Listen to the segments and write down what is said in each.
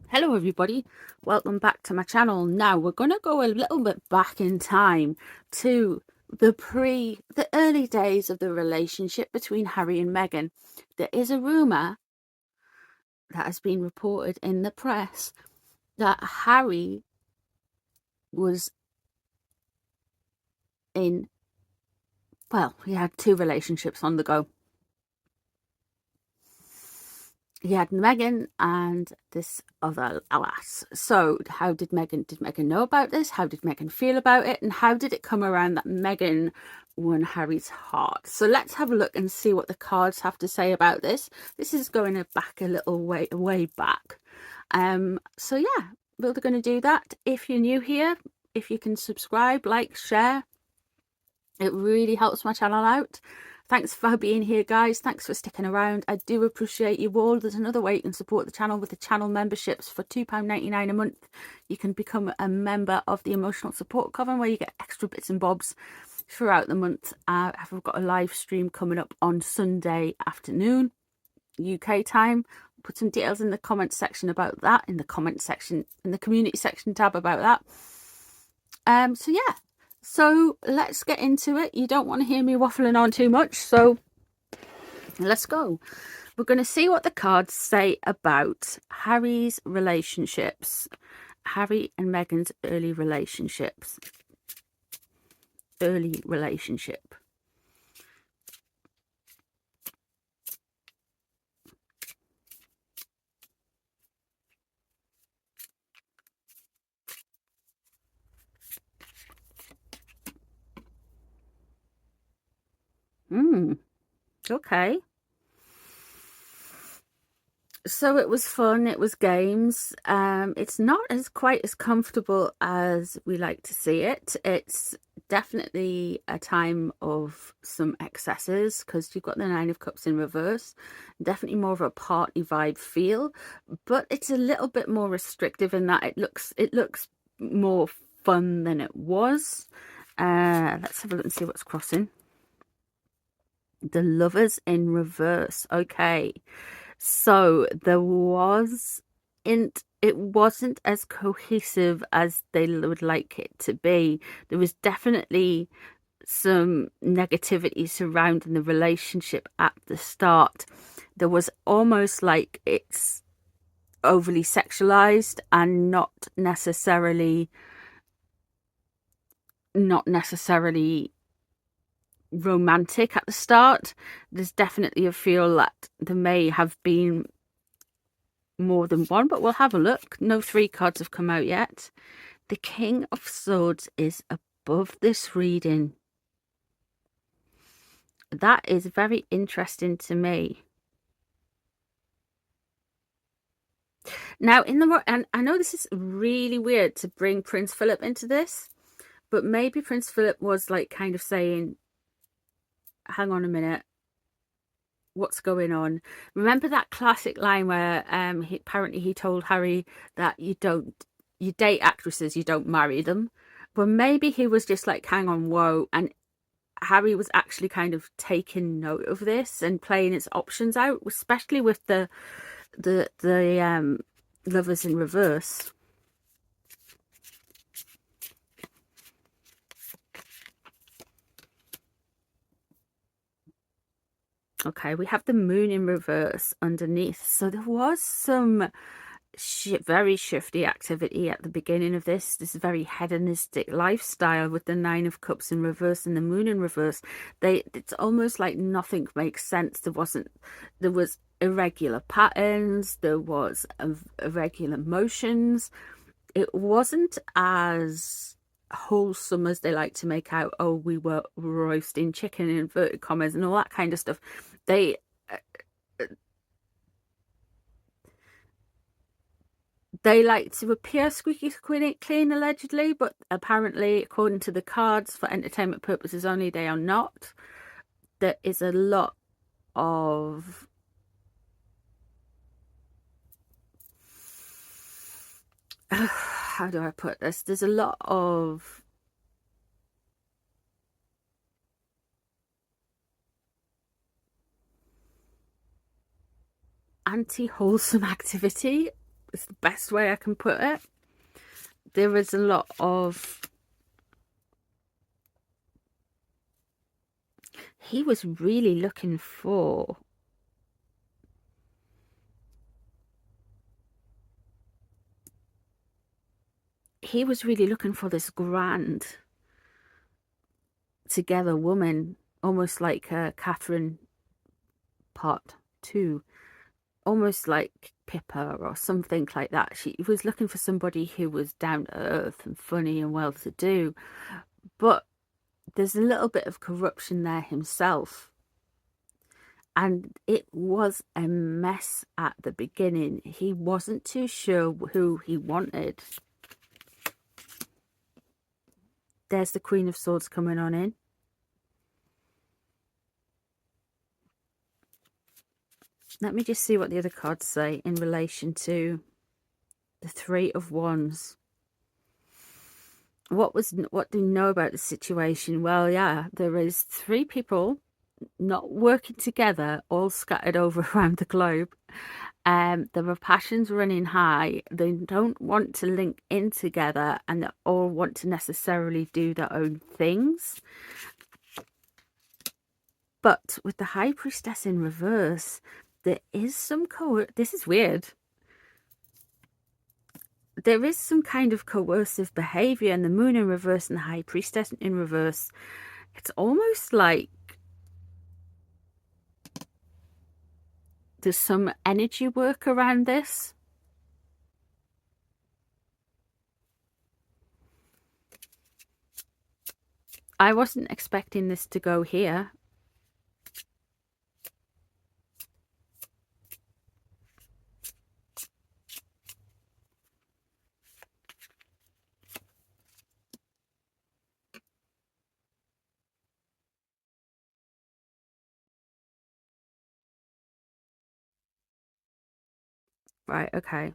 Hello everybody, welcome back to my channel. Now we're going to go a little bit back in time to the early days of the relationship between Harry and Meghan. There is a rumour that has been reported in the press that Harry was in, well, he had two relationships on the go. He had Meghan and this other lass. So how did Meghan know about this? How did Meghan feel about it? And how did it come around that Meghan won Harry's heart? So let's have a look and see what the cards have to say about this. This is going back a little way back. So yeah, we're going to do that. If you're new here, if you can subscribe, like, share, it really helps my channel out. Thanks for being here, guys. Thanks for sticking around. I do appreciate you all. There's another way you can support the channel with the channel memberships. For £2.99 a month, you can become a member of the Emotional Support Coven, where you get extra bits and bobs throughout the month. I've got a live stream coming up on Sunday afternoon, UK time. I'll put some details in the comment section about that, in the community section tab about that. So yeah. So let's get into it. You don't want to hear me waffling on too much, so let's go. We're going to see what the cards say about Harry's relationships. Harry and Meghan's early relationships. Early relationship. Okay. So it was fun, it was games. It's not quite as comfortable as we like to see it. It's definitely a time of some excesses, because you've got the Nine of Cups in reverse. Definitely more of a party vibe feel, but it's a little bit more restrictive in that it looks more fun than it was. Let's have a look and see what's crossing. The Lovers in reverse. Okay. So it wasn't as cohesive as they would like it to be. There was definitely some negativity surrounding the relationship at the start. There was almost like it's overly sexualized and not necessarily romantic at the start. There's definitely a feel that there may have been more than one, but we'll have a look. No 3 cards have come out yet. The King of Swords is above this reading. That is very interesting to me. Now, and I know this is really weird to bring Prince Philip into this, but maybe Prince Philip was like kind of saying, hang on a minute, what's going on? Remember that classic line where apparently he told Harry that you date actresses, you don't marry them. Well, maybe he was just like, hang on, whoa. And Harry was actually kind of taking note of this and playing its options out, especially with the Lovers in reverse. Okay, we have the Moon in reverse underneath. So there was some very shifty activity at the beginning of this very hedonistic lifestyle with the Nine of Cups in reverse and the Moon in reverse. It's almost like nothing makes sense. There was irregular patterns, there was irregular motions. It wasn't as wholesome as they like to make out. Oh, we were roasting chicken in inverted commas and all that kind of stuff. They like to appear squeaky clean, allegedly, but apparently, according to the cards, for entertainment purposes only, they are not. There is a lot of how do I put this? There's a lot of anti-wholesome activity It's the best way I can put it. There is a lot of... He was really looking for... He was really looking for this grand together woman, almost like Catherine Part 2, almost like Pippa or something like that. She was looking for somebody who was down to earth and funny and well to do, but there's a little bit of corruption there himself, and it was a mess at the beginning. He wasn't too sure who he wanted. There's the Queen of Swords coming on in. Let me just see what the other cards say in relation to the Three of Wands. What do you know about the situation? Well, yeah, there is 3 people not working together, all scattered over around the globe. There are passions running high. They don't want to link in together, and they all want to necessarily do their own things. But with the High Priestess in reverse, there is some this is weird. There is some kind of coercive behavior, and the Moon in reverse and the High Priestess in reverse. It's almost like there's some energy work around this. I wasn't expecting this to go here. Right, okay.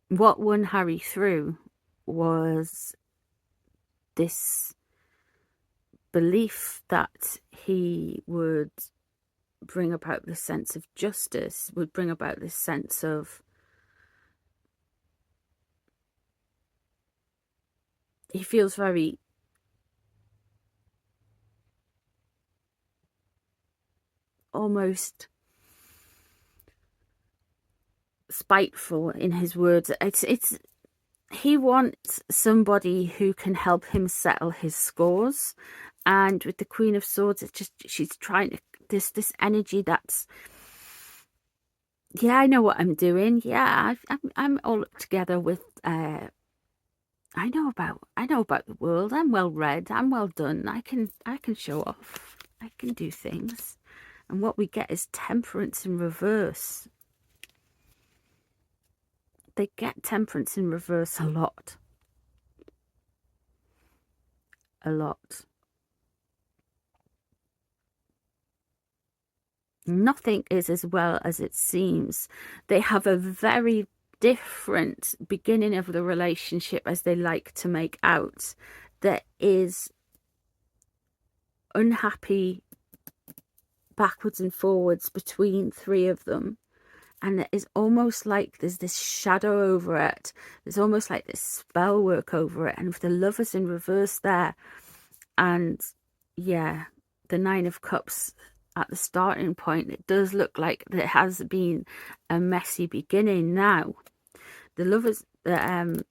What won Harry through was this belief that he would bring about this sense of justice, would bring about this sense of... He feels very almost spiteful in his words. He wants somebody who can help him settle his scores, and with the Queen of Swords, it's just she's trying to this energy that's, yeah, I know what I'm doing. Yeah, I'm all together with I know about the world. I'm well read. I'm well done. I can show off. I can do things. And what we get is Temperance in reverse. They get Temperance in reverse a lot. A lot. Nothing is as well as it seems. They have a very different beginning of the relationship as they like to make out. There is unhappy backwards and forwards between 3 of them, and it is almost like there's this shadow over it. There's almost like this spell work over it, and with the Lovers in reverse there, and yeah, the 9 of Cups at the starting point, it does look like there has been a messy beginning. Now the Lovers, the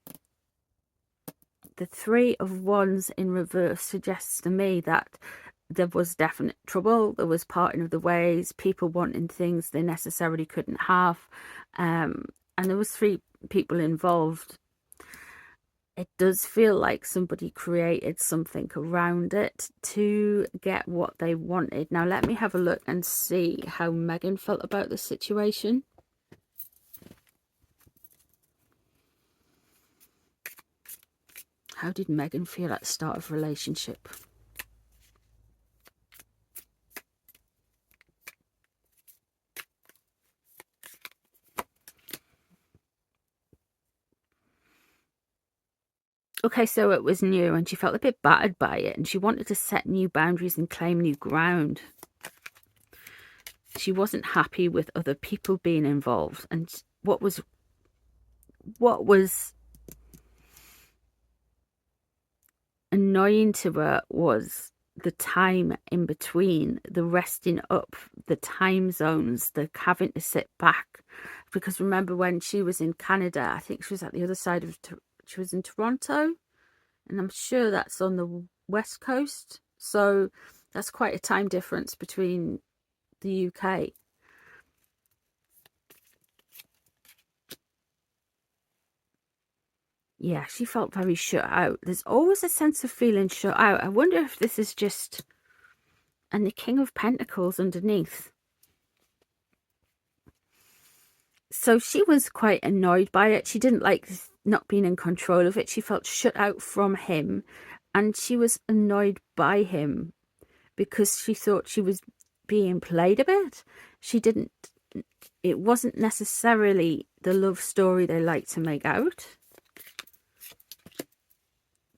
3 of Wands in reverse suggests to me that there was definite trouble. There was parting of the ways, people wanting things they necessarily couldn't have, and there was 3 people involved. It does feel like somebody created something around it to get what they wanted. Now let me have a look and see how Megan felt about the situation. How did Megan feel at the start of the relationship? Okay, so it was new and she felt a bit battered by it, and she wanted to set new boundaries and claim new ground. she wasn't happy with other people being involved. And what was annoying to her was the time in between, the resting up, the time zones, the having to sit back. Because remember when she was in Canada, I think she was at the other side of, she was in Toronto, and I'm sure that's on the west coast. So that's quite a time difference between the UK. Yeah, she felt very shut out. There's always a sense of feeling shut out. I wonder if this is just... And the King of Pentacles underneath. So she was quite annoyed by it. She didn't like not being in control of it. She felt shut out from him. And she was annoyed by him because she thought she was being played a bit. She didn't... It wasn't necessarily the love story they like to make out.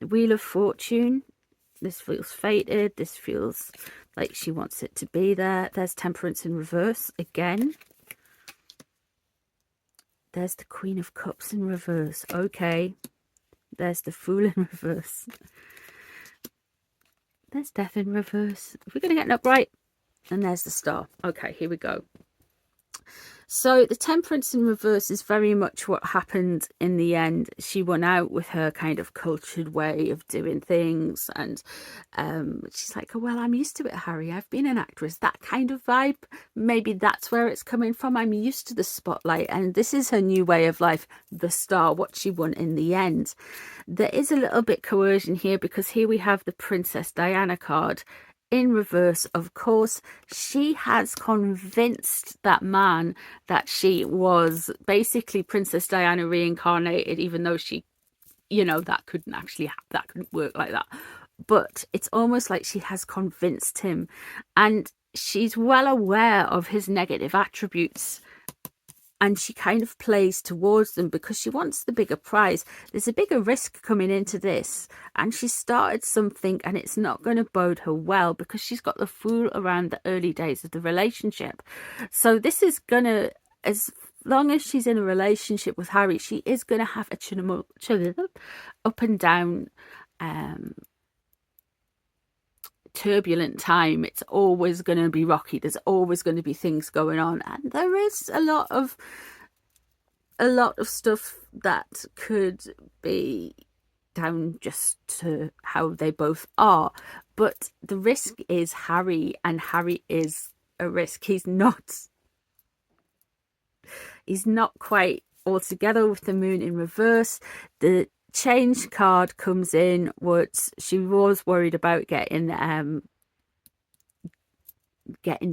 The Wheel of Fortune. This feels fated. This feels like she wants it to be there. There's Temperance in reverse again. There's the Queen of Cups in reverse. Okay. There's the Fool in reverse. There's Death in reverse. We're going to get an upright. And there's the Star. Okay, here we go. So the Temperance in reverse is very much what happened in the end. She went out with her kind of cultured way of doing things, and she's like, oh, well, I'm used to it, Harry. I've been an actress. That kind of vibe. Maybe that's where it's coming from. I'm used to the spotlight, and this is her new way of life, the Star, what she won in the end. There is a little bit coercion here, because here we have the Princess Diana card in reverse. Of course, she has convinced that man that she was basically Princess Diana reincarnated, even though she, you know, that couldn't work like that. But it's almost like she has convinced him, and she's well aware of his negative attributes, and she kind of plays towards them because she wants the bigger prize. There's a bigger risk coming into this, and she started something, and it's not going to bode her well because she's got the Fool around the early days of the relationship. So this is going to, as long as she's in a relationship with Harry, she is going to have a up and down, turbulent time. It's always going to be rocky. There's always going to be things going on, and there is a lot of stuff that could be down just to how they both are. But the risk is Harry, and Harry is a risk. He's not quite all together with the Moon in reverse. The Change card comes in. What she was worried about getting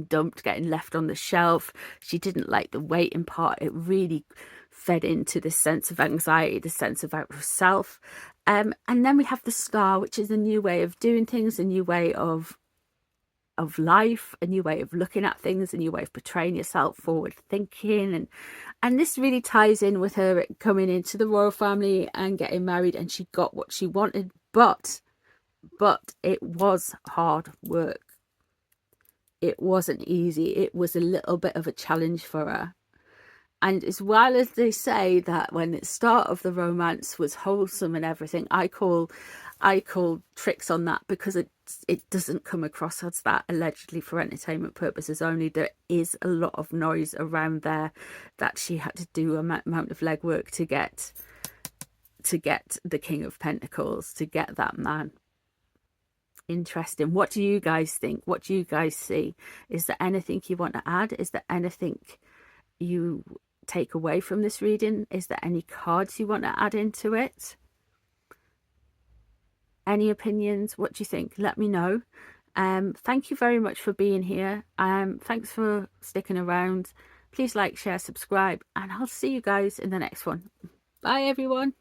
dumped, getting left on the shelf. She didn't like the waiting part. It really fed into this sense of anxiety, the sense of out of self. And then we have the Star, which is a new way of doing things, a new way of life, a new way of looking at things, a new way of portraying yourself, forward thinking. And this really ties in with her coming into the royal family and getting married, and she got what she wanted, but it was hard work. It wasn't easy. It was a little bit of a challenge for her. And as well as they say that when the start of the romance was wholesome and everything, I call tricks on that, because it doesn't come across as that, allegedly for entertainment purposes only. There is a lot of noise around there that she had to do a amount of legwork to get the King of Pentacles, to get that man. Interesting. What do you guys think? What do you guys see? Is there anything you want to add? Is there anything you take away from this reading? Is there any cards you want to add into it? Any opinions? What do you think? Let me know. Thank you very much for being here. Thanks for sticking around. Please like, share, subscribe, and I'll see you guys in the next one. Bye, everyone.